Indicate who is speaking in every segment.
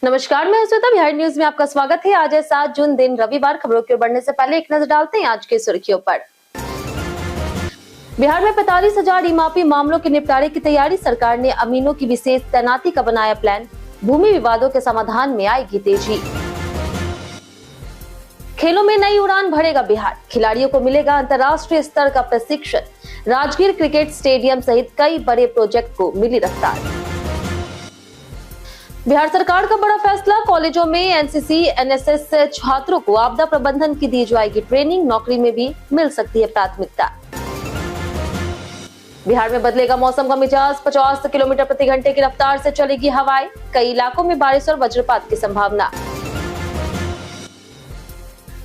Speaker 1: नमस्कार, मैं श्वेता। बिहार न्यूज में आपका स्वागत है। आज है 7 जून, दिन रविवार। खबरों की ओर बढ़ने से पहले एक नजर डालते हैं आज की सुर्खियों पर। बिहार में 45,000 ई-माफी मामलों के निपटारे की तैयारी। सरकार ने अमीनों की विशेष तैनाती का बनाया प्लान। भूमि विवादों के समाधान में आएगी तेजी। खेलों में नई उड़ान भरेगा बिहार। खिलाड़ियों को मिलेगा अंतर्राष्ट्रीय स्तर का प्रशिक्षण। राजगीर क्रिकेट स्टेडियम सहित कई बड़े प्रोजेक्ट को मिली रफ्तार। बिहार सरकार का बड़ा फैसला। कॉलेजों में एनसीसी एनएसएस छात्रों को आपदा प्रबंधन की दी जाएगी ट्रेनिंग। नौकरी में भी मिल सकती है प्राथमिकता। बिहार में बदलेगा मौसम का मिजाज। 50 किलोमीटर प्रति घंटे की रफ्तार से चलेगी हवाएं। कई इलाकों में बारिश और वज्रपात की संभावना।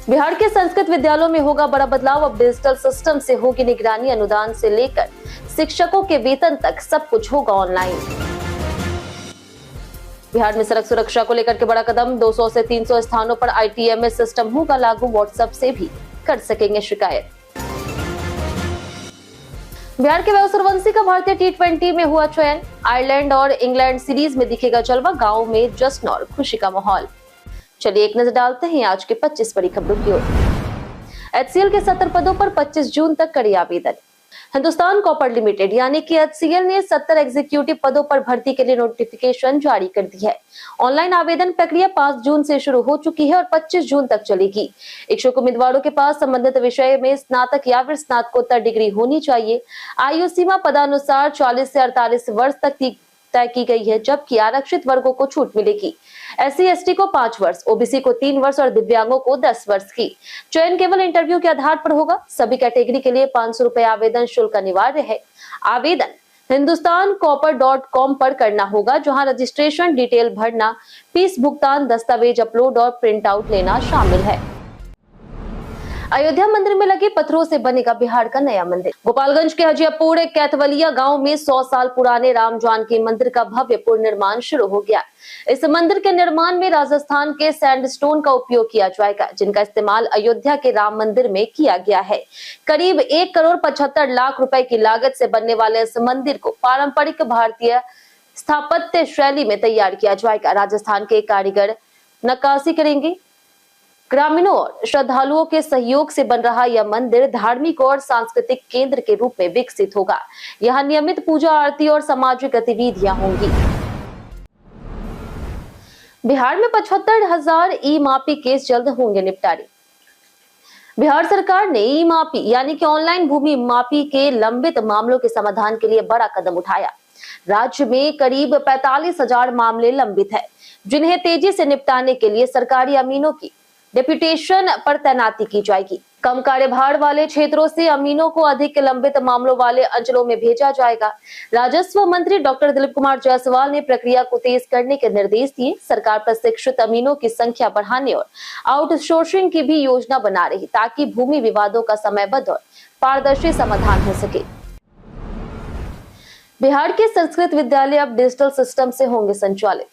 Speaker 1: बिहार के संस्कृत विद्यालयों में होगा बड़ा बदलाव। अब डिजिटल सिस्टम से होगी निगरानी। अनुदान से लेकर शिक्षकों के वेतन तक सब कुछ होगा ऑनलाइन। बिहार में सड़क सुरक्षा को लेकर के बड़ा कदम। 200 से 300 स्थानों पर आईटीएमएस सिस्टम होगा लागू। व्हाट्सएप से भी कर सकेंगे शिकायत। बिहार के वैभव सूर्यवंशी का भारतीय टी20 में हुआ चयन। आयरलैंड और इंग्लैंड सीरीज में दिखेगा जलवा। गांव में जश्न और खुशी का माहौल। चलिए एक नजर डालते हैं आज के 25 बड़ी खबरों की ओर। एचसीएल के 70 पदों पर 25 जून तक करे आवेदन। हिंदुस्तान कॉपर लिमिटेड यानी कि एचसीएल ने 70 एग्जीक्यूटिव पदों पर भर्ती के लिए नोटिफिकेशन जारी कर दी है। ऑनलाइन आवेदन प्रक्रिया 5 जून से शुरू हो चुकी है और 25 जून तक चलेगी। इच्छुक उम्मीदवारों के पास संबंधित विषय में स्नातक या फिर स्नातकोत्तर डिग्री होनी चाहिए। आयु सीमा पदानुसार 40 से 48 वर्ष तक तय की गई है, जबकि आरक्षित वर्गों को छूट मिलेगी। एससी एसटी को 5 वर्ष, ओबीसी को 3 वर्ष और दिव्यांगों को 10 वर्ष की। चयन केवल इंटरव्यू के आधार पर होगा। सभी कैटेगरी के लिए 500 रुपए आवेदन शुल्क अनिवार्य है। आवेदन hindustancopper.com पर करना होगा, जहां रजिस्ट्रेशन डिटेल भरना, फीस भुगतान, दस्तावेज अपलोड और प्रिंट आउट लेना शामिल है। अयोध्या मंदिर में लगे पत्थरों से बनेगा बिहार का नया मंदिर। गोपालगंज के हजियापुर कैथवलिया गांव में 100 साल पुराने राम जानकी मंदिर का भव्य पुनर्निर्माण शुरू हो गया। इस मंदिर के निर्माण में राजस्थान के सैंडस्टोन का उपयोग किया जाएगा, जिनका इस्तेमाल अयोध्या के राम मंदिर में किया गया है। करीब 1 करोड़ 75 लाख रुपए की लागत से बनने वाले इस मंदिर को पारंपरिक भारतीय स्थापत्य शैली में तैयार किया जाएगा। राजस्थान के कारीगर नक्काशी करेंगे। ग्रामीणों और श्रद्धालुओं के सहयोग से बन रहा यह मंदिर धार्मिक और सांस्कृतिक केंद्र के रूप में विकसित होगा। यहाँ नियमित पूजा आरती और सामाजिक गतिविधियां होंगी। बिहार में 75,000 ई-माफी केस जल्द होंगे निपटारे। बिहार सरकार ने ई-माफी यानी कि ऑनलाइन भूमि माफी के लंबित मामलों के समाधान के लिए बड़ा कदम उठाया। राज्य में करीब 45,000 मामले लंबित है, जिन्हें तेजी से निपटाने के लिए सरकारी अमीनों की डेप्यूटेशन पर तैनाती की जाएगी। कम कार्यभार वाले क्षेत्रों से अमीनों को अधिक लंबित मामलों वाले अंचलों में भेजा जाएगा। राजस्व मंत्री डॉक्टर दिलीप कुमार जायसवाल ने प्रक्रिया को तेज करने के निर्देश दिए। सरकार प्रशिक्षित अमीनों की संख्या बढ़ाने और आउटसोर्सिंग की भी योजना बना रही, ताकि भूमि विवादों का समयबद्ध और पारदर्शी समाधान हो सके। बिहार के संस्कृत विद्यालय अब डिजिटल सिस्टम से होंगे संचालित।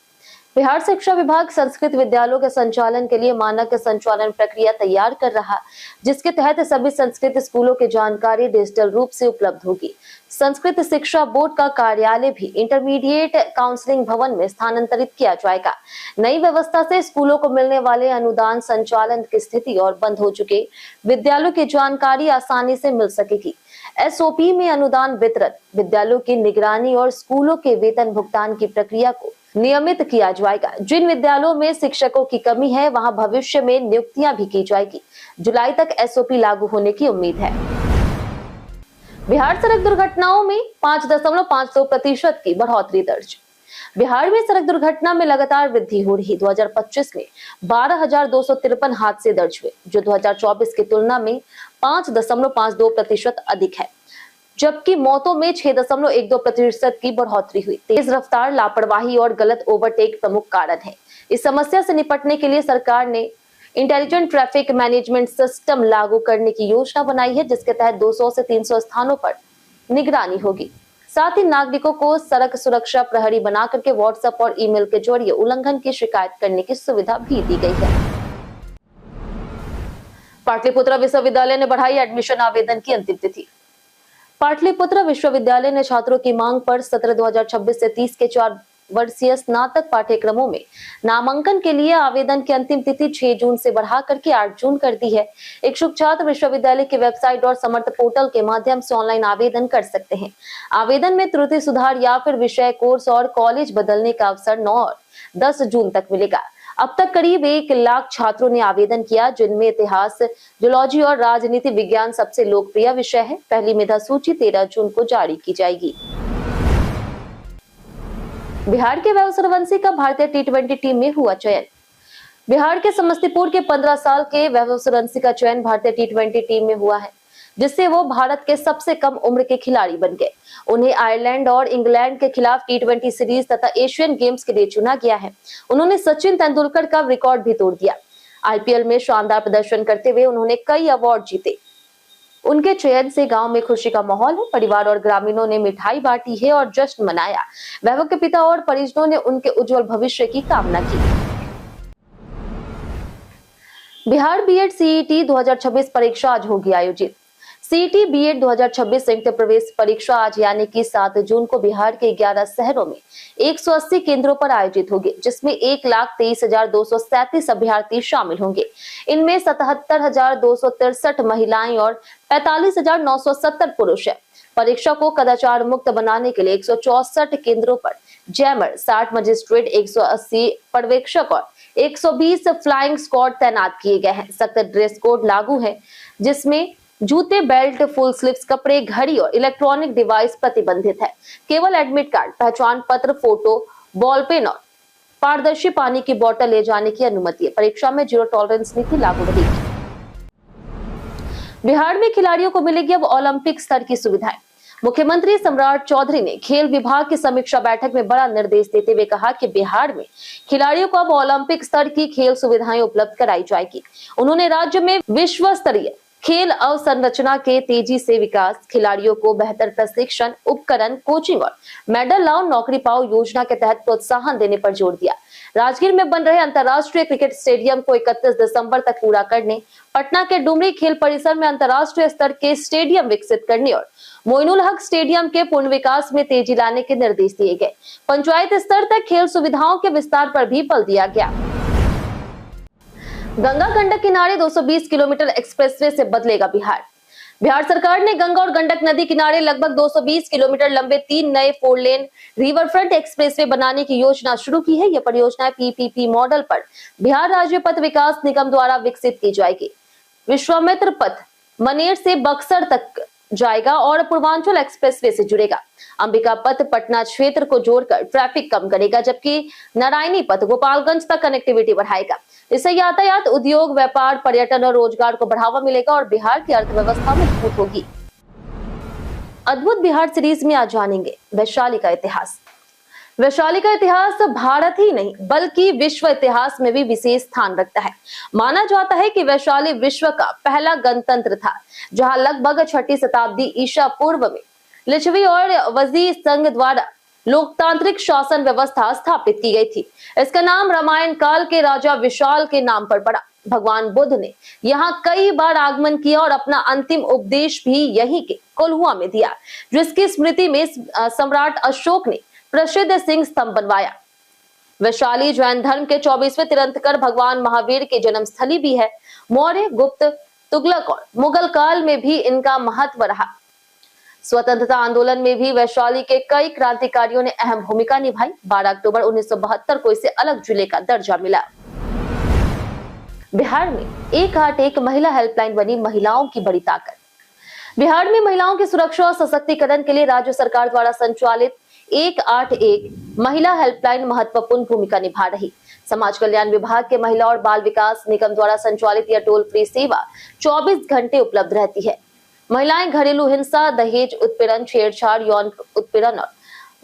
Speaker 1: बिहार शिक्षा विभाग संस्कृत विद्यालयों के संचालन के लिए मानक संचालन प्रक्रिया तैयार कर रहा, जिसके तहत सभी संस्कृत स्कूलों की जानकारी डिजिटल रूप से उपलब्ध होगी। संस्कृत शिक्षा बोर्ड का कार्यालय भी इंटरमीडिएट काउंसलिंग भवन में स्थानांतरित किया जाएगा। नई व्यवस्था से स्कूलों को मिलने वाले अनुदान, संचालन की स्थिति और बंद हो चुके विद्यालयों की जानकारी आसानी से मिल सकेगी। एसओपी में अनुदान वितरण, विद्यालयों की निगरानी और स्कूलों के वेतन भुगतान की प्रक्रिया को नियमित किया जाएगा। जिन विद्यालयों में शिक्षकों की कमी है, वहां भविष्य में नियुक्तियां भी की जाएगी। जुलाई तक एसओपी लागू होने की उम्मीद है। बिहार सड़क दुर्घटनाओं में 5.52% की बढ़ोतरी दर्ज। बिहार में सड़क दुर्घटना में लगातार वृद्धि हो रही। 2025 में 12,253 हादसे दर्ज हुए, जो 2024 की तुलना में 5.52% अधिक है, जबकि मौतों में 6.12% की बढ़ोतरी हुई। तेज रफ्तार, लापरवाही और गलत ओवरटेक प्रमुख कारण है। इस समस्या से निपटने के लिए सरकार ने इंटेलिजेंट ट्रैफिक मैनेजमेंट सिस्टम लागू करने की योजना बनाई है, जिसके तहत 200 से 300 स्थानों पर निगरानी होगी। साथ ही नागरिकों को सड़क सुरक्षा प्रहरी बना करके व्हाट्सएप और ईमेल के जरिए उल्लंघन की शिकायत करने की सुविधा भी दी गई है। पाटलिपुत्र विश्वविद्यालय ने बढ़ाई एडमिशन आवेदन की अंतिम तिथि। पाटलिपुत्र विश्वविद्यालय ने छात्रों की मांग पर सत्र 2026 से 30 के 4 वर्षीय स्नातक पाठ्यक्रमों में नामांकन के लिए आवेदन की अंतिम तिथि 6 जून से बढ़ा करके 8 जून कर दी है। इच्छुक छात्र विश्वविद्यालय की वेबसाइट और समर्थ पोर्टल के माध्यम से ऑनलाइन आवेदन कर सकते हैं। आवेदन में त्रुटि सुधार या फिर विषय, कोर्स और कॉलेज बदलने का अवसर 9 और 10 जून तक मिलेगा। अब तक करीब 1 लाख छात्रों ने आवेदन किया, जिनमें इतिहास, जूलॉजी और राजनीति विज्ञान सबसे लोकप्रिय विषय है। पहली मेधा सूची 13 जून को जारी की जाएगी। बिहार के वैभव सूर्यवंशी का भारतीय टी20 टीम में हुआ चयन। बिहार के समस्तीपुर के 15 साल के वैभव सूर्यवंशी का चयन भारतीय टी20 टीम में हुआ है, जिससे वो भारत के सबसे कम उम्र के खिलाड़ी बन गए। उन्हें आयरलैंड और इंग्लैंड के खिलाफ टी20 सीरीज तथा एशियन गेम्स के लिए चुना गया है। उन्होंने सचिन तेंदुलकर का रिकॉर्ड भी तोड़ दिया। आईपीएल में शानदार प्रदर्शन करते हुए उन्होंने कई अवार्ड जीते। उनके चयन से गांव में खुशी का माहौल है। परिवार और ग्रामीणों ने मिठाई बांटी है और जश्न मनाया। वैभव के पिता और परिजनों ने उनके उज्जवल भविष्य की कामना की। बिहार बीएड सीईटी 2026 परीक्षा आज होगी आयोजित। सीईटी बीएड 2026 संयुक्त प्रवेश परीक्षा आज यानी कि 7 जून को बिहार के 11 शहरों में 180 केंद्रों पर आयोजित होगी, जिसमें 1,23,237 अभ्यर्थी शामिल होंगे। इनमें 77,263 महिलाएं और 45,970 पुरुष है। परीक्षा को कदाचार मुक्त बनाने के लिए 164 केंद्रों पर जैमर, 60 मजिस्ट्रेट, 180 पर्यवेक्षक और 120 फ्लाइंग स्क्वाड तैनात किए गए हैं। सख्त ड्रेस कोड लागू है, जिसमें जूते, बेल्ट, फुल स्लीव्स कपड़े, घड़ी और इलेक्ट्रॉनिक डिवाइस प्रतिबंधित है। केवल एडमिट कार्ड, पहचान पत्र, फोटो, बॉल पेन और पारदर्शी पानी की बोतल ले जाने की अनुमति है। परीक्षा में जीरो टॉलरेंस नीति लागू रहेगी। बिहार में खिलाड़ियों को मिलेगी अब ओलंपिक स्तर की सुविधाएं। मुख्यमंत्री सम्राट चौधरी ने खेल विभाग की समीक्षा बैठक में बड़ा निर्देश देते हुए कहा कि बिहार में खिलाड़ियों को अब ओलंपिक स्तर की खेल सुविधाएं उपलब्ध कराई जाएगी। उन्होंने राज्य में विश्व स्तरीय खेल अवसंरचना के तेजी से विकास, खिलाड़ियों को बेहतर प्रशिक्षण, उपकरण, कोचिंग और मेडल लाओ नौकरी पाओ योजना के तहत प्रोत्साहन देने पर जोर दिया। राजगीर में बन रहे अंतर्राष्ट्रीय क्रिकेट स्टेडियम को 31 दिसंबर तक पूरा करने, पटना के डुमरी खेल परिसर में अंतर्राष्ट्रीय स्तर के स्टेडियम विकसित करने और मोइनुल हक स्टेडियम के पूर्ण विकास में तेजी लाने के निर्देश दिए गए। पंचायत स्तर तक खेल सुविधाओं के विस्तार पर भी बल दिया गया। गंगा गंडक किनारे 220 किलोमीटर एक्सप्रेसवे से बदलेगा बिहार। बिहार सरकार ने गंगा और गंडक नदी किनारे लगभग 220 किलोमीटर लंबे 3 नए 4 लेन रिवरफ्रंट एक्सप्रेसवे बनाने की योजना शुरू की है। यह परियोजना पीपीपी मॉडल पर बिहार राज्य पथ विकास निगम द्वारा विकसित की जाएगी। विश्वामित्र पथ मनेर से बक्सर तक जाएगा और पूर्वांचल एक्सप्रेसवे से जुड़ेगा। अंबिका पथ पटना क्षेत्र को जोड़कर ट्रैफिक कम करेगा, जबकि नारायणी पथ गोपालगंज तक कनेक्टिविटी बढ़ाएगा। इससे यातायात, उद्योग, व्यापार, पर्यटन और रोजगार को बढ़ावा मिलेगा और बिहार की अर्थव्यवस्था मजबूत होगी। अद्भुत बिहार सीरीज में आज जानेंगे वैशाली का इतिहास। वैशाली का इतिहास भारत ही नहीं बल्कि विश्व इतिहास में भी विशेष स्थान रखता है। माना जाता है कि वैशाली विश्व का पहला गणतंत्र था, जहां लगभग 6ठी शताब्दी ईसा पूर्व में लिच्छवी और वजी संघ द्वारा लोकतांत्रिक शासन व्यवस्था स्थापित की गई थी। इसका नाम रामायण काल के राजा विशाल के नाम पर पड़ा। भगवान बुद्ध ने यहाँ कई बार आगमन किया और अपना अंतिम उपदेश भी यहीं के कोल्हुआ में दिया, जिसकी स्मृति में सम्राट अशोक ने प्रसिद्ध सिंह स्तंभ बनवाया। वैशाली जैन धर्म के 24वें तीर्थंकर भगवान महावीर की जन्मस्थली भी है। मौर्य, गुप्त, तुगलक और मुगल काल में भी इनका महत्व रहा। स्वतंत्रता आंदोलन में भी वैशाली के कई क्रांतिकारियों ने अहम भूमिका निभाई। 12 अक्टूबर 1972 को इसे अलग जिले का दर्जा मिला। बिहार में 181 महिला हेल्पलाइन बनी महिलाओं की बड़ी ताकत। बिहार में महिलाओं की सुरक्षा और सशक्तिकरण के लिए राज्य सरकार द्वारा संचालित 181 महिला हेल्पलाइन महत्वपूर्ण भूमिका निभा रही। समाज कल्याण विभाग के महिला और बाल विकास निगम द्वारा संचालित यह टोल फ्री सेवा 24 घंटे उपलब्ध रहती है। महिलाएं घरेलू हिंसा, दहेज उत्पीड़न, छेड़छाड़, यौन उत्पीड़न और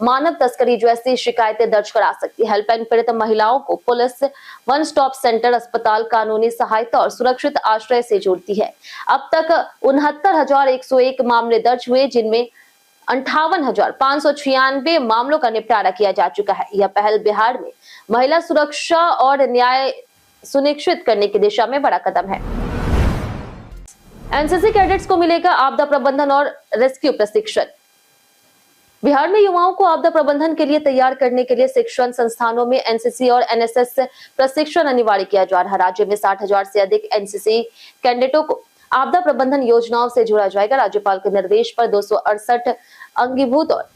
Speaker 1: मानव तस्करी जैसी शिकायतें दर्ज करा सकती है। हेल्पलाइन पीड़ित महिलाओं को पुलिस, वन स्टॉप सेंटर, अस्पताल, कानूनी सहायता और सुरक्षित आश्रय से जोड़ती है। अब तक 69,101 मामले दर्ज हुए, जिनमें 58,596 मामलों का निपटारा किया जा चुका है। यह पहल बिहार में महिला सुरक्षा और न्याय सुनिश्चित करने की दिशा में बड़ा कदम है। एनसीसी कैडेट्स को मिलेगा आपदा प्रबंधन और रेस्क्यू प्रशिक्षण। बिहार में युवाओं को आपदा प्रबंधन के लिए तैयार करने के लिए शिक्षण संस्थानों में एनसीसी और एनएसएस प्रशिक्षण अनिवार्य किया जा रहा है। राज्य में 60,000 से अधिक एनसीसी कैडेटों को आपदा प्रबंधन योजनाओं से जोड़ा जाएगा। राज्यपाल के निर्देश पर 268 अंगीभूत और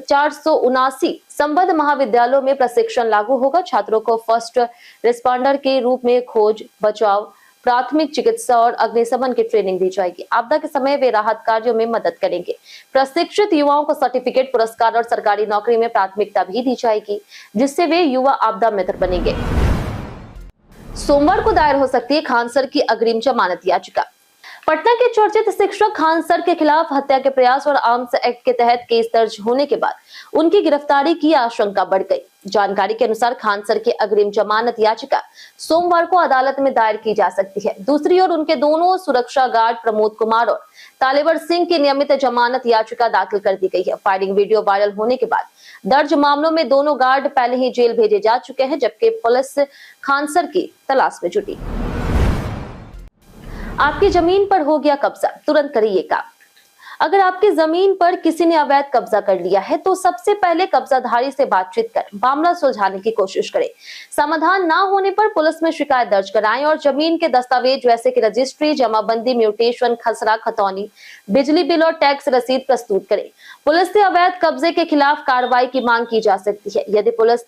Speaker 1: 479 संबद्ध महाविद्यालयों में प्रशिक्षण लागू होगा। छात्रों को फर्स्ट रिस्पॉन्डर के रूप में खोज, बचाव, प्राथमिक चिकित्सा और अग्निशमन की ट्रेनिंग दी जाएगी। आपदा के समय वे राहत कार्यों में मदद करेंगे। प्रशिक्षित युवाओं को सर्टिफिकेट, पुरस्कार और सरकारी नौकरी में प्राथमिकता भी दी जाएगी, जिससे वे युवा आपदा मित्र बनेंगे। सोमवार को दायर हो सकती है खान सर की अग्रिम जमानत याचिका। पटना के चर्चित शिक्षक खान सर के खिलाफ हत्या के प्रयास और आर्म्स एक्ट के तहत केस दर्ज होने के बाद उनकी गिरफ्तारी की आशंका बढ़ गई। जानकारी के अनुसार खान सर की अग्रिम जमानत याचिका सोमवार को अदालत में दायर की जा सकती है। दूसरी ओर उनके दोनों सुरक्षा गार्ड प्रमोद कुमार और तालेवर सिंह की नियमित जमानत याचिका दाखिल कर दी गई है। फायरिंग वीडियो वायरल होने के बाद दर्ज मामलों में दोनों गार्ड पहले ही जेल भेजे जा चुके हैं, जबकि पुलिस खान सर की तलाश में जुटी। आपकी जमीन पर हो गया कब्जा, तुरंत करिए काम। अगर आपकी जमीन पर किसी ने अवैध कब्जा कर लिया है तो सबसे पहले कब्जाधारी से बातचीत कर मामला सुलझाने की कोशिश करें। समाधान ना होने पर पुलिस में शिकायत दर्ज कराएं और जमीन के दस्तावेज जैसे कि रजिस्ट्री, जमाबंदी, म्यूटेशन, खसरा, खतौनी, बिजली बिल और टैक्स रसीद प्रस्तुत करें। पुलिस से अवैध कब्जे के खिलाफ कार्रवाई की मांग की जा सकती है। यदि पुलिस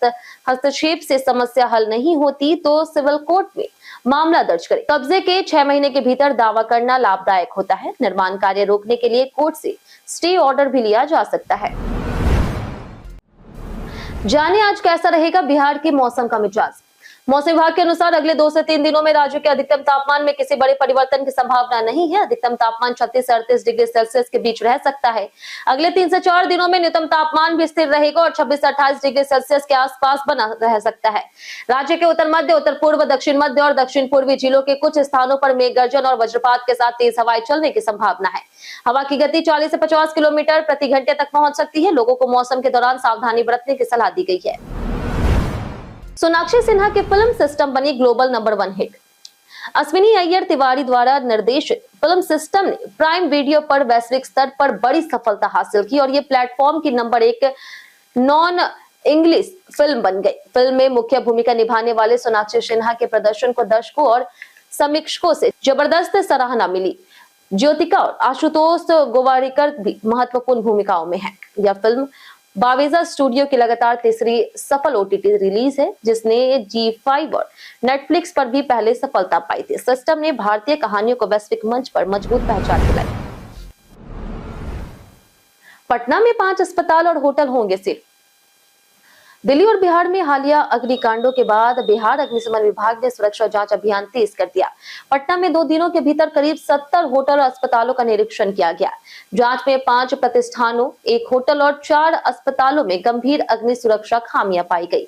Speaker 1: हस्तक्षेप से समस्या हल नहीं होती तो सिविल कोर्ट में मामला दर्ज करें। कब्जे के 6 महीने के भीतर दावा करना लाभदायक होता है। निर्माण कार्य रोकने के लिए कोर्ट से स्टे ऑर्डर भी लिया जा सकता है। जाने आज कैसा रहेगा बिहार के मौसम का मिजाज। मौसम विभाग के अनुसार अगले 2 से 3 दिनों में राज्य के अधिकतम तापमान में किसी बड़े परिवर्तन की संभावना नहीं है। अधिकतम तापमान 36 से 38 डिग्री सेल्सियस के बीच रह सकता है। अगले 3 से 4 दिनों में न्यूनतम तापमान भी स्थिर रहेगा और 26 से 28 डिग्री सेल्सियस के आसपास बना रह सकता है। राज्य के उत्तर मध्य, उत्तर पूर्व, दक्षिण मध्य और दक्षिण पूर्वी जिलों के कुछ स्थानों पर मेघ गर्जन और वज्रपात के साथ तेज हवाएं चलने की संभावना है। हवा की गति 40 से 50 किलोमीटर प्रति घंटे तक पहुंच सकती है। लोगों को मौसम के दौरान सावधानी बरतने की सलाह दी गई है। सोनाक्षी सिन्हा की फिल्म सिस्टम बनी global number 1 hit. Ashwini Iyer Tiwari द्वारा निर्देशित फिल्म सिस्टम ने प्राइम वीडियो पर वैश्विक स्तर पर बड़ी सफलता हासिल की और ये प्लेटफॉर्म की नंबर 1 नॉन इंग्लिश फिल्म बन गई। फिल्म में मुख्य भूमिका निभाने वाले सोनाक्षी सिन्हा के प्रदर्शन को दर्शकों और समीक्षकों से जबरदस्त सराहना मिली। ज्योतिका और आशुतोष गोवारिकर भी महत्वपूर्ण भूमिकाओं में हैं। यह फिल्म बावेजा स्टूडियो की लगातार तीसरी सफल ओटीटी रिलीज है, जिसने G5 और नेटफ्लिक्स पर भी पहले सफलता पाई थी। सिस्टम ने भारतीय कहानियों को वैश्विक मंच पर मजबूत पहचान दिलाई। पटना में 5 अस्पताल और होटल होंगे सील। दिल्ली और बिहार में हालिया अग्निकांडों के बाद बिहार अग्निशमन विभाग ने सुरक्षा जांच अभियान तेज कर दिया। पटना में 2 दिनों के भीतर करीब 70 होटल और अस्पतालों का निरीक्षण किया गया। जांच में 5 प्रतिष्ठानों, 1 होटल और 4 अस्पतालों में गंभीर अग्नि सुरक्षा खामियां पाई गई।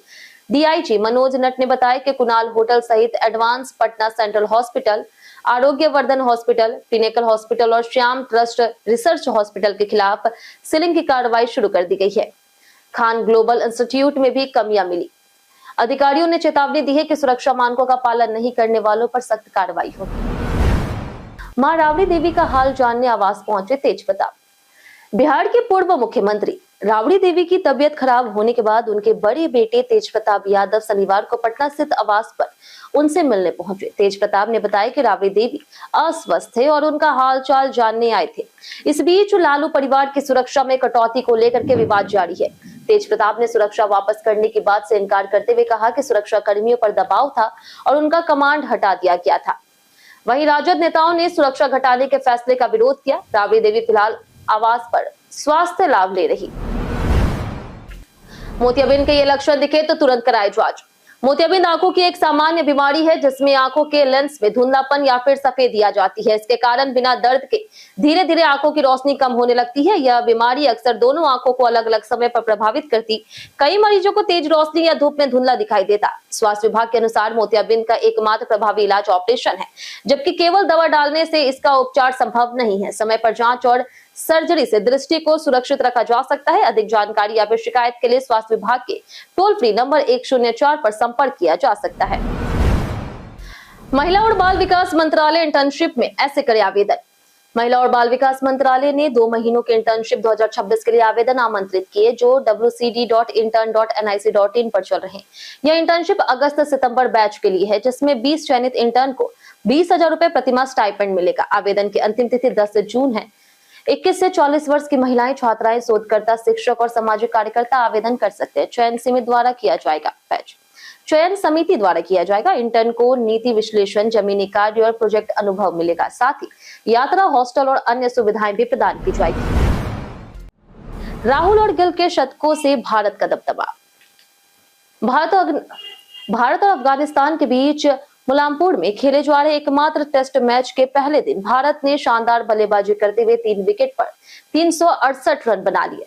Speaker 1: डीआईजी मनोज नट ने बताया कि कुणाल होटल सहित एडवांस, पटना सेंट्रल हॉस्पिटल, आरोग्य वर्धन हॉस्पिटल, पिनेकल हॉस्पिटल और श्याम ट्रस्ट रिसर्च हॉस्पिटल के खिलाफ सीलिंग की कार्रवाई शुरू कर दी गई है। खान ग्लोबल इंस्टीट्यूट में भी कमियां मिली। अधिकारियों ने चेतावनी दी है कि सुरक्षा मानकों का पालन नहीं करने वालों पर सख्त कार्रवाई होगी। मां राबड़ी देवी का हाल जानने आवास पहुंचे तेजप्रताप। बिहार के पूर्व मुख्यमंत्री राबड़ी देवी की तबीयत खराब होने के बाद उनके बड़े बेटे तेजप्रताप यादव शनिवार को पटना स्थित आवास पर उनसे मिलने पहुंचे। तेजप्रताप ने बताया कि राबड़ी देवी अस्वस्थ थे और उनका हालचाल जानने आए थे। इस बीच लालू परिवार की सुरक्षा में कटौती को लेकर के विवाद जारी है। तेजप्रताप ने सुरक्षा वापस करने की बात से इनकार करते हुए कहा कि सुरक्षा कर्मियों पर दबाव था और उनका कमांड हटा दिया गया था। वहीं राजद नेताओं ने सुरक्षा घटाने के फैसले का विरोध किया। राबड़ी देवी फिलहाल आवास पर स्वास्थ्य लाभ ले रही। मोतियाबिंद के ये लक्षण दिखे तो तुरंत कराए जांच। मोतियाबिंद आंखों की एक सामान्य बीमारी है जिसमें आंखों के लेंस में धुंधलापन या फिर सफेदी आ जाती है। इसके कारण बिना दर्द के धीरे धीरे आंखों की रोशनी कम होने लगती है। यह बीमारी अक्सर दोनों आंखों को अलग अलग समय पर प्रभावित करती। कई मरीजों को तेज रोशनी या धूप में धुंधला दिखाई देता। स्वास्थ्य विभाग के अनुसार मोतियाबिंद का एकमात्र प्रभावी इलाज ऑपरेशन है, जबकि केवल दवा डालने से इसका उपचार संभव नहीं है। समय पर जांच और सर्जरी से दृष्टि को सुरक्षित रखा जा सकता है। अधिक जानकारी या फिर शिकायत के लिए स्वास्थ्य विभाग के टोल फ्री नंबर 104 पर संपर्क किया जा सकता है। महिला और बाल विकास मंत्रालय इंटर्नशिप में ऐसे करे आवेदन। महिला और बाल विकास मंत्रालय ने 2 महीनों के इंटर्नशिप 2026 के लिए आवेदन आमंत्रित किए जो wcd.intern.nic.in पर चल रहे हैं। यह इंटर्नशिप अगस्त सितंबर बैच के लिए है, जिसमें 20 चयनित इंटर्न को 20,000 रुपए प्रतिमाह स्टाइपेंड मिलेगा। आवेदन की अंतिम तिथि 10 जून है। 21 से 44 वर्ष की महिलाएं, छात्राएं, शोधकर्ता, शिक्षक और सामाजिक कार्यकर्ता आवेदन कर सकते हैं। चयन सीमित द्वारा किया जाएगा। चयन समिति द्वारा किया जाएगा। इंटर्न को नीति विश्लेषण, जमीनी कार्य और प्रोजेक्ट अनुभव मिलेगा। साथ ही यात्रा, हॉस्टल और अन्य सुविधाएं भी प्रदान की जाएगी। राहुल और गिल के शतकों से भारत का दबदबा। भारत और अफगानिस्तान के बीच मुलामपुर में खेले जा रहे एकमात्र टेस्ट मैच के पहले दिन भारत ने शानदार बल्लेबाजी करते हुए 3 विकेट पर 368 रन बना लिए।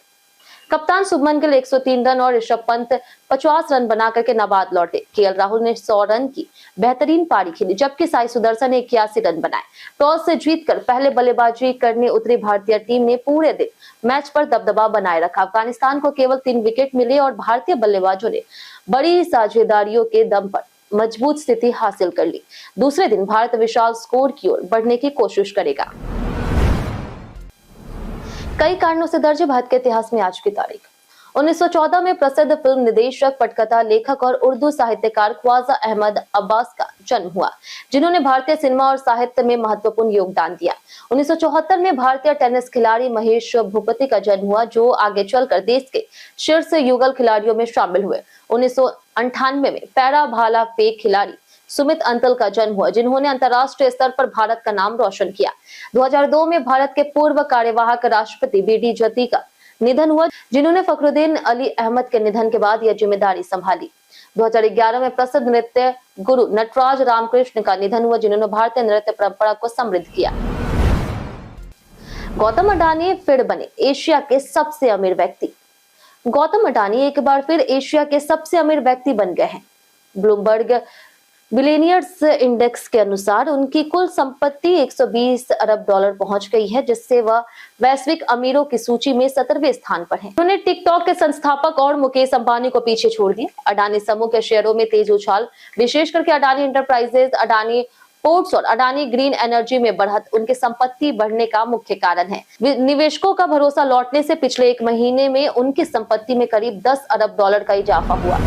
Speaker 1: कप्तान शुभमन गिल 103 रन और ऋषभ पंत 50 रन बनाकर के नाबाद लौटे। केएल राहुल ने 100 रन की बेहतरीन पारी खेली, जबकि साई सुदर्शन ने 81 रन बनाए। टॉस से जीतकर पहले बल्लेबाजी करने उतरी भारतीय टीम ने पूरे दिन मैच पर दबदबा बनाए रखा। अफगानिस्तान को केवल 3 विकेट मिले और भारतीय बल्लेबाजों ने बड़ी साझेदारियों के दम पर मजबूत स्थिति हासिल कर ली। दूसरे दिन भारत विशाल स्कोर की ओर बढ़ने की कोशिश करेगा। कई कारणों से दर्ज है भारत के इतिहास में आज की तारीख। 1914 में प्रसिद्ध फिल्म निदेशक, पटकथा, लेखक और उर्दू साहित्यकार ख्वाजा अहमद अब्बास का जन्म हुआ, जिन्होंने भारतीय सिनेमा और साहित्य में महत्वपूर्ण योगदान दिया। 1974 में भारतीय टेनिस खिलाड़ी महेश भूपति का जन्म हुआ, जो आगे चलकर देश के शीर्ष युगल खिलाड़ियों में शामिल हुए। 1998 में पैरा भाला फेंक खिलाड़ी सुमित अंतल का जन्म हुआ, जिन्होंने अंतर्राष्ट्रीय स्तर पर भारत का नाम रोशन किया। 2002 में भारत के पूर्व कार्यवाहक राष्ट्रपति बीडी जत्ती का निधन हुआ, जिन्होंने फखरुद्दीन अली अहमद के निधन के बाद यह जिम्मेदारी संभाली। 2011 में प्रसिद्ध नृत्य गुरु नटराज रामकृष्ण का निधन हुआ, जिन्होंने भारतीय नृत्य परंपरा को समृद्ध किया। गौतम अडानी फिर बने एशिया के सबसे अमीर व्यक्ति। गौतम अडानी एक बार फिर एशिया के सबसे अमीर व्यक्ति बन गए हैं। ब्लूमबर्ग बिलियनियर्स इंडेक्स के अनुसार उनकी कुल संपत्ति 120 अरब डॉलर पहुंच गई है, जिससे वह वैश्विक अमीरों की सूची में 17वें स्थान पर हैं। उन्होंने टिकटॉक के संस्थापक और मुकेश अंबानी को पीछे छोड़ दिया। अडानी समूह के शेयरों में तेज उछाल, विशेष करके अडानी एंटरप्राइजेज, अडानी पोर्ट्स और अडानी ग्रीन एनर्जी में बढ़त उनकी संपत्ति बढ़ने का मुख्य कारण है। निवेशकों का भरोसा लौटने से पिछले 1 महीने में उनकी संपत्ति में करीब 10 अरब डॉलर का इजाफा हुआ।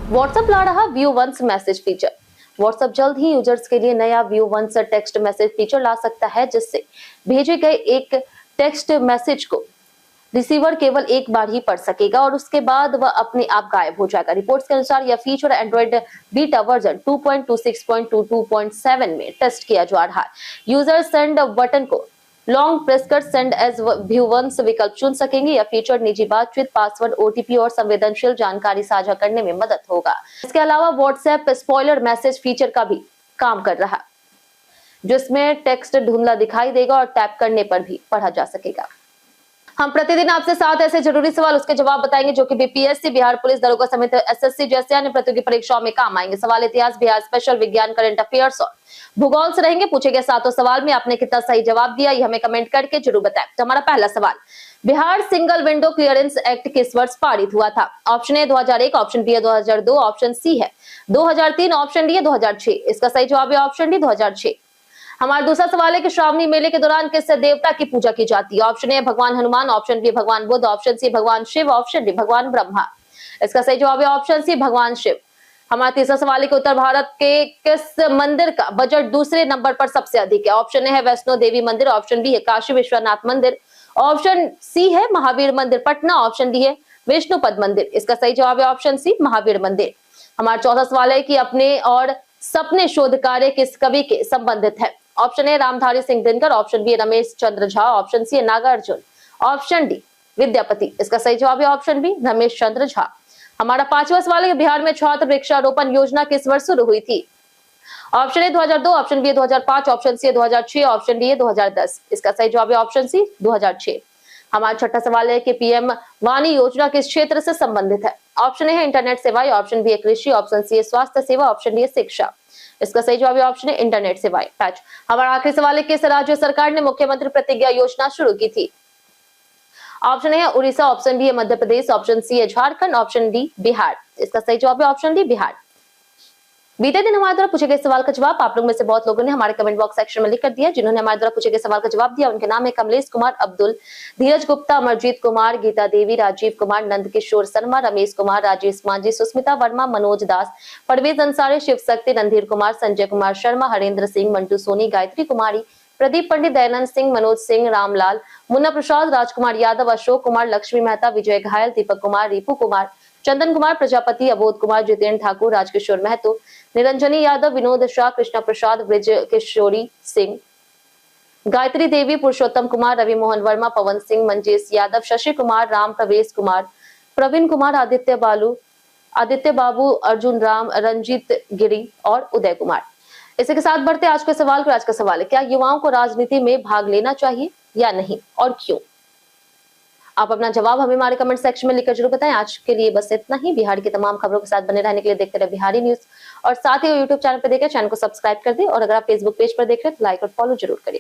Speaker 1: व्हाट्सएप ला रहा view once message feature. WhatsApp जल्द ही यूजर्स के लिए नया view once text message feature ला सकता है, जिससे भेजे गए एक टेक्स्ट मैसेज को रिसीवर केवल एक बार ही पढ़ सकेगा और उसके बाद वह अपने आप गायब हो जाएगा। रिपोर्ट्स के अनुसार यह फीचर एंड्रॉइड बीटा वर्जन 2.26.22.7 में टेस्ट किया जा रहा है। यूजर सेंड बटन को लॉन्ग प्रेस कर सेंड एज व्यू वंस विकल्प चुन सकेंगे। यह फीचर निजी बातचीत, पासवर्ड, ओटीपी और संवेदनशील जानकारी साझा करने में मदद होगा। इसके अलावा व्हाट्सएप स्पॉइलर मैसेज फीचर का भी काम कर रहा है, जिसमें टेक्स्ट धुंधला दिखाई देगा और टैप करने पर भी पढ़ा जा सकेगा। हम प्रतिदिन आपसे 7 ऐसे जरूरी सवाल उसके जवाब बताएंगे जो कि बीपीएससी, बिहार पुलिस दरोगा समेत एसएससी जैसे अन्य प्रतियोगी परीक्षाओं में काम आएंगे। सवाल इतिहास, बिहार स्पेशल, विज्ञान, करंट अफेयर्स और भूगोल से रहेंगे। पूछे गए 7 सवाल में आपने कितना सही जवाब दिया, ये हमें कमेंट करके जरूर बताएं। तो हमारा पहला सवाल, Bihar single window clearance act किस वर्ष पारित हुआ था? Option A 2001, option B 2002, option C है 2003, ऑप्शन डी है 2006। इसका सही जवाब है ऑप्शन डी 2006। हमारा दूसरा सवाल है कि श्रावणी मेले के दौरान किस देवता की पूजा की जाती है? ऑप्शन ए भगवान हनुमान, ऑप्शन बी भगवान बुद्ध, ऑप्शन सी भगवान शिव, ऑप्शन डी भगवान ब्रह्मा। इसका सही जवाब है ऑप्शन सी भगवान शिव। हमारा तीसरा सवाल है कि उत्तर भारत के किस मंदिर का बजट दूसरे नंबर पर सबसे अधिक है? ऑप्शन ए है वैष्णो देवी मंदिर, ऑप्शन बी है काशी विश्वनाथ मंदिर, ऑप्शन सी है महावीर मंदिर पटना, ऑप्शन डी है विष्णुपद मंदिर। इसका सही जवाब है ऑप्शन सी महावीर मंदिर। हमारा चौथा सवाल है कि अपने और सपने शोध कार्य किस कवि के संबंधित है? Option A Ramdhari Singh Dinkar, option B Ramesh Chandra Jha, option C Nagarjun, option D Vidyapati. इसका सही जवाब है ऑप्शन बी रमेश चंद्र झा। हमारा पांचवा सवाल है बिहार में छात्र वृक्षारोपण योजना किस वर्ष शुरू हुई थी? Option A 2002, option B 2005, option C 2006, option D 2010। इसका सही जवाब है ऑप्शन सी 2006। हमारा छठा सवाल है कि पीएम वाणी योजना किस क्षेत्र से संबंधित है? ऑप्शन ए है इंटरनेट सेवाएं, ऑप्शन बी है कृषि, ऑप्शन सी है स्वास्थ्य सेवा, ऑप्शन डी है शिक्षा। इसका सही जवाब है ऑप्शन है इंटरनेट सेवाएं। हमारा आखिरी सवाल है किस राज्य सरकार ने मुख्यमंत्री प्रतिज्ञा योजना शुरू की थी? ऑप्शन ए है उड़ीसा, ऑप्शन बी है मध्य प्रदेश, ऑप्शन सी है झारखंड, ऑप्शन डी बिहार। इसका सही जवाब है ऑप्शन डी बिहार। बीते दिन हमारे द्वारा पूछे गए सवाल का जवाब आप लोग में से बहुत लोगों ने हमारे कमेंट बॉक्स सेक्शन में लिख कर दिया। जिन्होंने हमारे द्वारा पूछे गए सवाल का जवाब दिया उनके नाम है कमलेश कुमार, अब्दुल, धीरज गुप्ता, अमरजीत कुमार, गीता देवी, राजीव कुमार, नंद किशोर शर्मा, रमेश कुमार, राजेश मांझी, सुस्मिता वर्मा, मनोज दास, परवेज अंसारी, शिव शक्ति, रणधीर कुमार, संजय कुमार शर्मा, हरेंद्र सिंह, मंटू सोनी, गायत्री कुमारी, प्रदीप पंडित, दयानंद सिंह, मनोज सिंह, रामलाल, मुन्ना प्रसाद, राजकुमार यादव, अशोक कुमार, लक्ष्मी मेहता, विजय घायल, दीपक कुमार, रिपू कुमार, चंदन कुमार प्रजापति, अबोध कुमार, जितेंद्र ठाकुर, राजकिशोर महतो, निरंजनी यादव, विनोद शाह, कृष्णा प्रसाद, ब्रिज किशोरी सिंह, गायत्री देवी, पुरुषोत्तम कुमार, रवि मोहन वर्मा, पवन सिंह, मंजेश यादव, शशि कुमार, राम प्रवेश कुमार, प्रवीण कुमार, आदित्य बाबू, अर्जुन राम, रंजीत गिरी और उदय कुमार। इसी के साथ बढ़ते आज के सवाल को। आज का सवाल है, क्या युवाओं को राजनीति में भाग लेना चाहिए या नहीं और क्यों? आप अपना जवाब हमें हमारे कमेंट सेक्शन में लिखकर जरूर बताएं। आज के लिए बस इतना ही। बिहार की तमाम खबरों के साथ बने रहने के लिए देखते रहे बिहारी न्यूज और साथ ही यूट्यूब चैनल पर देखें, चैनल को सब्सक्राइब कर दें और अगर आप फेसबुक पेज पर देख रहे हैं तो लाइक और फॉलो जरूर करें।